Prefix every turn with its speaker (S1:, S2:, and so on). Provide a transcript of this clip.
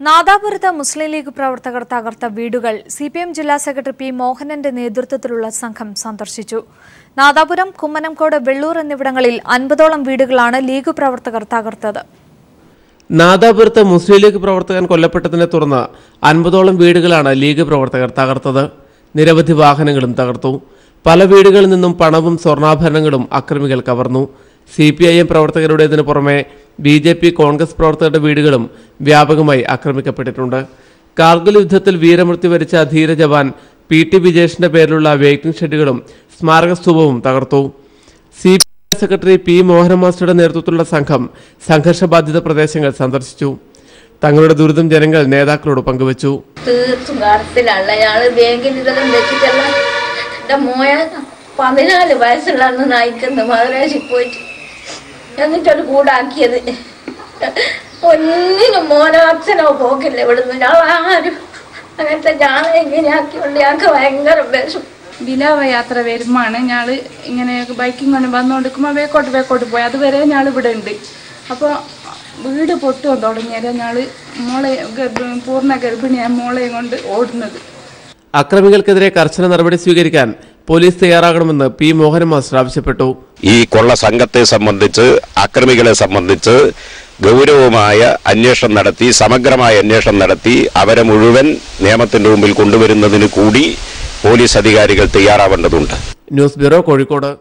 S1: നാദാപുരത്ത് മുസ്ലിം league പ്രവർത്തകർ തകർത്ത വീടുകൾ സിപിഎം ജില്ലാ സെക്രട്ടറി പി മോഹനന്റെ നേതൃത്വത്തിലുള്ള സംഘം സന്ദർശിച്ചു. നാദാപുരം, കുമ്മനംകോട്, വെള്ളൂർ എന്നിവിടങ്ങളിൽ 50ഓളം വീടുകളാണ് ലീഗ് പ്രവർത്തകർ തകർത്തത്.
S2: നാദാപുരത്ത് മുസ്ലിം ലീഗ് പ്രവർത്തകൻ കൊല്ലപ്പെട്ടതിനെ തുടർന്ന് 50ഓളം വീടുകളാണ് ലീഗ് പ്രവർത്തകർ തകർത്തത്. നിരവധി വാഹനങ്ങളും തകർത്തു. പല വീടുകളിൽ നിന്നും പണവും സ്വർണ്ണാഭരണങ്ങളും അക്രമികൾ കവർന്നു. CPIM പ്രവർത്തകരുടേതിനു പുറമെ BJP, കോൺഗ്രസ് പ്രവർത്തകരുടെ വീടുകളും വ്യാപകമായി ആക്രമിക്കപ്പെട്ടിട്ടുണ്ട്. കാർഗിൽ യുദ്ധത്തിൽ വീരമൃത്യു വരിച്ച ധീര ജവാൻ PT വിജേഷിന്റെ പേരിലുള്ള വെയിറ്റിംഗ് ഷെഡുകളും സ്മാരക സ്തൂപവും തകർത്തു. CPI സെക്രട്ടറി P മോഹന മാസ്റ്ററുടെ നേതൃത്വത്തിലുള്ള സംഘം സംഘർഷബാധിത പ്രദേശങ്ങൾ സന്ദർശിച്ചു. തങ്ങളുടെ ദുരിതം ജനങ്ങൾ നേതാക്കളോട് പങ്കുവച്ചു.
S3: തീർത്തും കാര്യത്തിലല്ല, ഞങ്ങൾ ബാങ്കിൽ ഇതെല്ലാം വെച്ചിട്ടല്ല. എൻ്റെ മോയെ 14 വയസ്സുള്ളന്ന് നയിക്കുന്നു മദ്രാസിൽ പോയിട്ട്, എന്നിട്ടൊരു കൂടാക്കിയത്. ഒന്നിനും മോനോ അച്ഛനോ പോക്കില്ല ഇവിടുന്ന്. ഞങ്ങളാരും അങ്ങനത്തെ ഞാൻ എങ്ങനെയാക്കിക്കൊണ്ട് ഞങ്ങൾക്ക് ഭയങ്കര വിഷം.
S4: വിലാപ യാത്ര വരുമ്പോഴാണ് ഞങ്ങൾ ഇങ്ങനെ ബൈക്കിങ് കൊണ്ട് വന്നുകൊണ്ടിരിക്കുമ്പോൾ വേക്കോട്ട് പോയി. അതുവരെ ഞങ്ങൾ ഇവിടെ ഉണ്ട്. അപ്പോൾ വീട് പൊട്ടുവാൻ തുടങ്ങിയാൽ ഞങ്ങൾ മോളെ പൂർണ്ണ ഗർഭിണിയായ മോളെയും കൊണ്ട് ഓടുന്നത്.
S2: അക്രമികൾക്കെതിരെ കർശന നടപടി സ്വീകരിക്കാൻ പോലീസ് തയ്യാറാകണമെന്ന് P മോഹന മാസ്റ്റർ ആവശ്യപ്പെട്ടു.
S5: ഈ കൊള്ള സംഘത്തെ സംബന്ധിച്ച്, അക്രമികളെ സംബന്ധിച്ച് ഗൗരവമായ അന്വേഷണം നടത്തി, സമഗ്രമായ അന്വേഷണം നടത്തി അവരെ മുഴുവൻ നിയമത്തിന്റെ മുമ്പിൽ കൊണ്ടുവരുന്നതിന് കൂടി പോലീസ് അധികാരികൾ തയ്യാറാവേണ്ടതുണ്ട്.
S2: News bureau, Kozhikode.